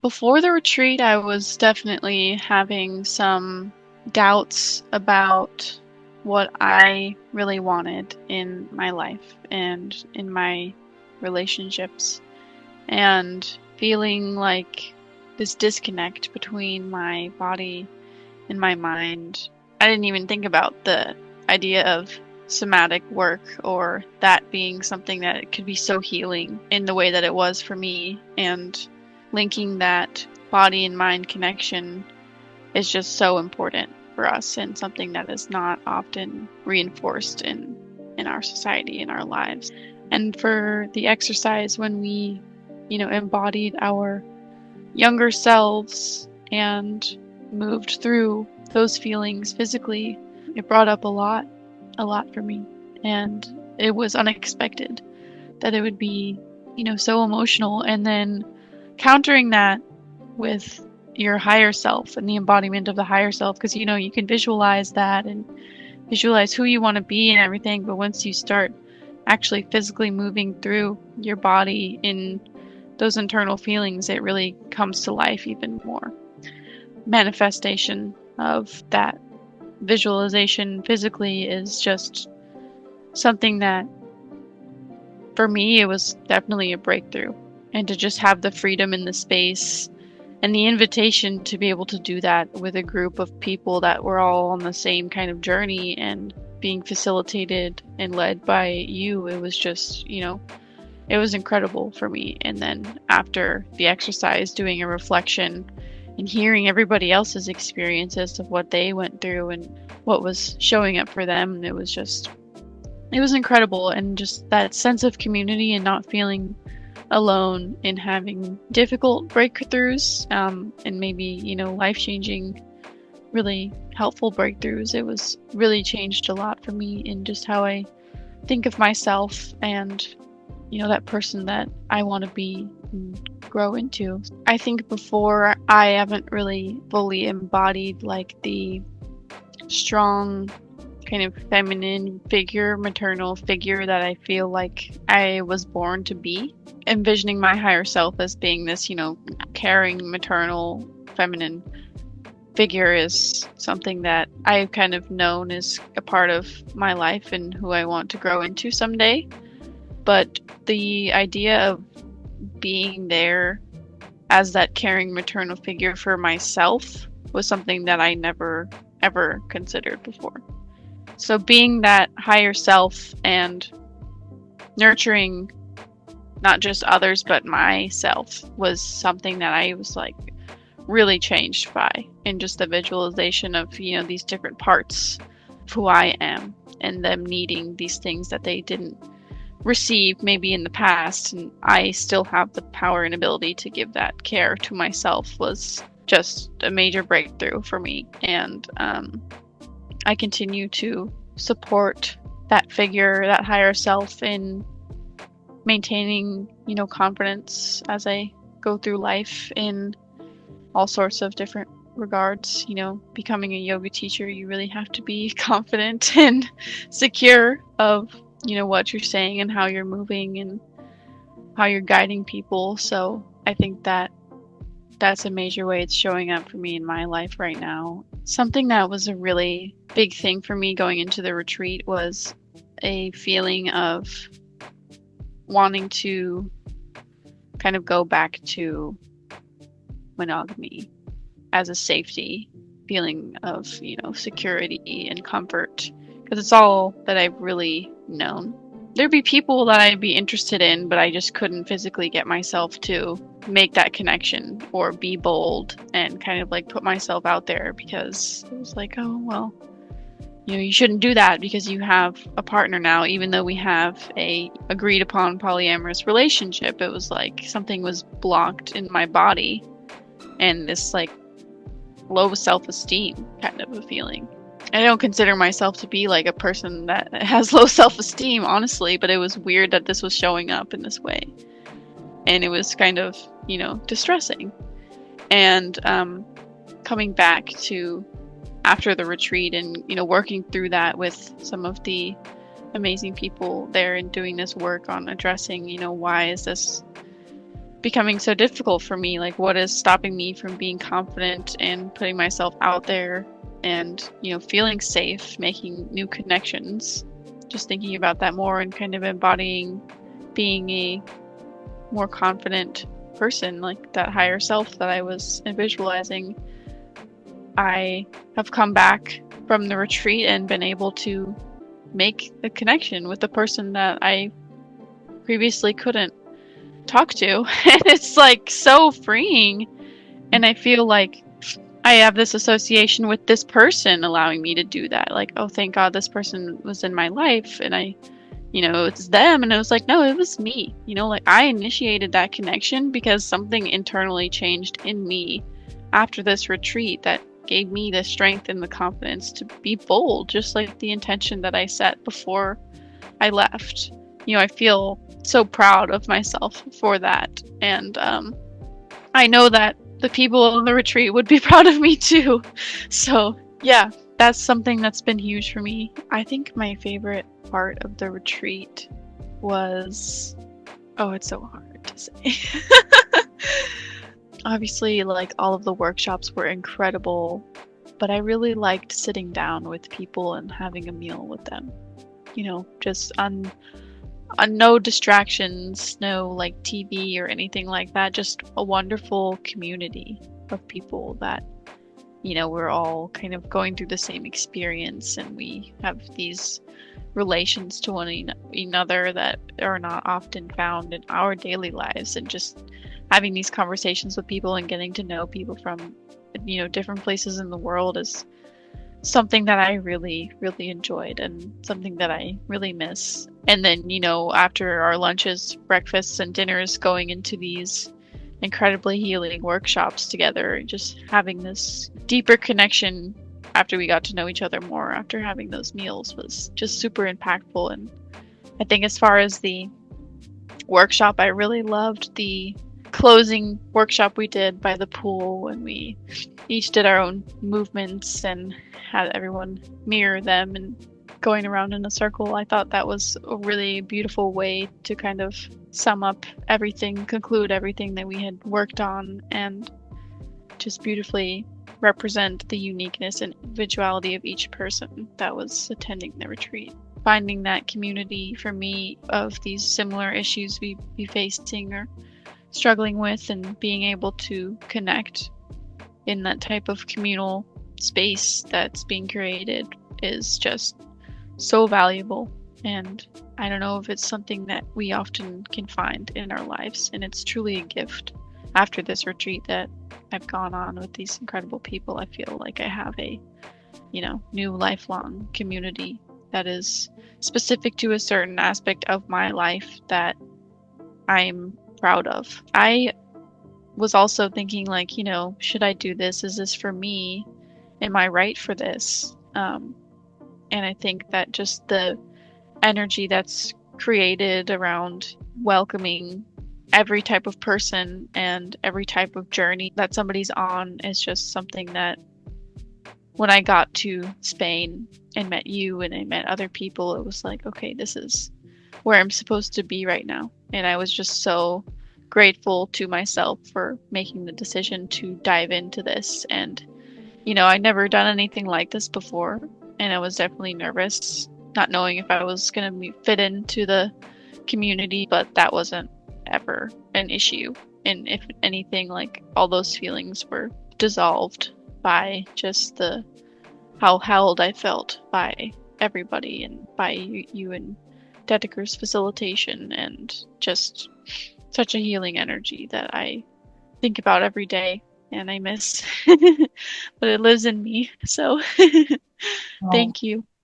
Before the retreat, I was definitely having some doubts about what I really wanted in my life and in my relationships, and feeling like this disconnect between my body and my mind. I didn't even think about the idea of somatic work or that being something that could be so healing in the way that it was for me, and linking that body and mind connection is just so important for us and something that is not often reinforced in our society, in our lives. And for the exercise, when we, embodied our younger selves and moved through those feelings physically, it brought up a lot for me. And it was unexpected that it would be, so emotional. And then countering that with your higher self and the embodiment of the higher self, because you can visualize that and visualize who you want to be and everything, but once you start actually physically moving through your body in those internal feelings, it really comes to life even more. Manifestation of that visualization physically is just something that, for me, it was definitely a breakthrough. And to just have the freedom in the space and the invitation to be able to do that with a group of people that were all on the same kind of journey and being facilitated and led by you, it was just, it was incredible for me. And then after the exercise, doing a reflection and hearing everybody else's experiences of what they went through and what was showing up for them, it was incredible. And just that sense of community and not feeling alone in having difficult breakthroughs, and maybe, life-changing, really helpful breakthroughs. It was really changed a lot for me in just how I think of myself and, that person that I want to be and grow into. I think before, I haven't really fully embodied like the strong kind of feminine figure, maternal figure that I feel like I was born to be. Envisioning my higher self as being this, caring, maternal, feminine figure is something that I've kind of known is a part of my life and who I want to grow into someday. But the idea of being there as that caring maternal figure for myself was something that I never, ever considered before. So being that higher self and nurturing not just others, but myself was something that I was like really changed by, in just the visualization of, these different parts of who I am and them needing these things that they didn't receive maybe in the past. And I still have the power and ability to give that care to myself was just a major breakthrough for me. And I continue to support that figure, that higher self, in maintaining, confidence as I go through life in all sorts of different regards. Becoming a yoga teacher, you really have to be confident and secure of, what you're saying and how you're moving and how you're guiding people. So I think that that's a major way it's showing up for me in my life right now. Something that was a really big thing for me going into the retreat was a feeling of wanting to kind of go back to monogamy as a safety feeling of, security and comfort, because it's all that I've really known. There'd be people that I'd be interested in, but I just couldn't physically get myself to make that connection or be bold and kind of like put myself out there, because it was like, oh, well, you shouldn't do that because you have a partner now, even though we have a agreed upon polyamorous relationship. It was like something was blocked in my body and this like low self-esteem kind of a feeling. I don't consider myself to be like a person that has low self-esteem, honestly, but it was weird that this was showing up in this way. And it was kind of, distressing. And coming back to after the retreat and, working through that with some of the amazing people there and doing this work on addressing, why is this becoming so difficult for me. Like, what is stopping me from being confident and putting myself out there and, you know, feeling safe, making new connections? Just thinking about that more and kind of embodying being a more confident person, like that higher self that I was visualizing. I have come back from the retreat and been able to make the connection with the person that I previously couldn't talk to. And it's like so freeing. And I feel like I have this association with this person allowing me to do that. Like, oh, thank God this person was in my life and I, you know, it's them. And it was like, no, it was me. You know, like I initiated that connection because something internally changed in me after this retreat that gave me the strength and the confidence to be bold, just like the intention that I set before I left. You know, I feel so proud of myself for that. And I know that the people on the retreat would be proud of me too. So, yeah, that's something that's been huge for me. I think my favorite part of the retreat was, oh, it's so hard to say. Obviously, like all of the workshops were incredible, but I really liked sitting down with people and having a meal with them. You know, just on no distractions, no like TV or anything like that, just a wonderful community of people that, you know, we're all kind of going through the same experience and we have these relations to one another that are not often found in our daily lives, and just having these conversations with people and getting to know people from, you know, different places in the world is something that I really, really enjoyed and something that I really miss. And then, you know, after our lunches, breakfasts, and dinners, going into these incredibly healing workshops together, just having this deeper connection after we got to know each other more after having those meals was just super impactful. And I think as far as the workshop, I really loved the closing workshop we did by the pool, and we each did our own movements and had everyone mirror them and going around in a circle. I thought that was a really beautiful way to kind of sum up everything, conclude everything that we had worked on, and just beautifully represent the uniqueness and individuality of each person that was attending the retreat. Finding that community for me of these similar issues we be facing or struggling with, and being able to connect in that type of communal space that's being created is just so valuable. And I don't know if it's something that we often can find in our lives, and it's truly a gift. After this retreat that I've gone on with these incredible people, I feel like I have a, you know, new lifelong community that is specific to a certain aspect of my life that I'm proud of. I was also thinking, like, you know, should I do this? Is this for me? Am I right for this? And I think that just the energy that's created around welcoming every type of person and every type of journey that somebody's on is just something that when I got to Spain and met you and I met other people, it was like, okay, this is where I'm supposed to be right now. And I was just so grateful to myself for making the decision to dive into this. And, you know, I'd never done anything like this before, and I was definitely nervous, not knowing if I was going to fit into the community, but that wasn't ever an issue. And if anything, like, all those feelings were dissolved by just how held I felt by everybody and by you and Dedeker's facilitation, and just such a healing energy that I think about every day and I miss. But it lives in me. So thank you.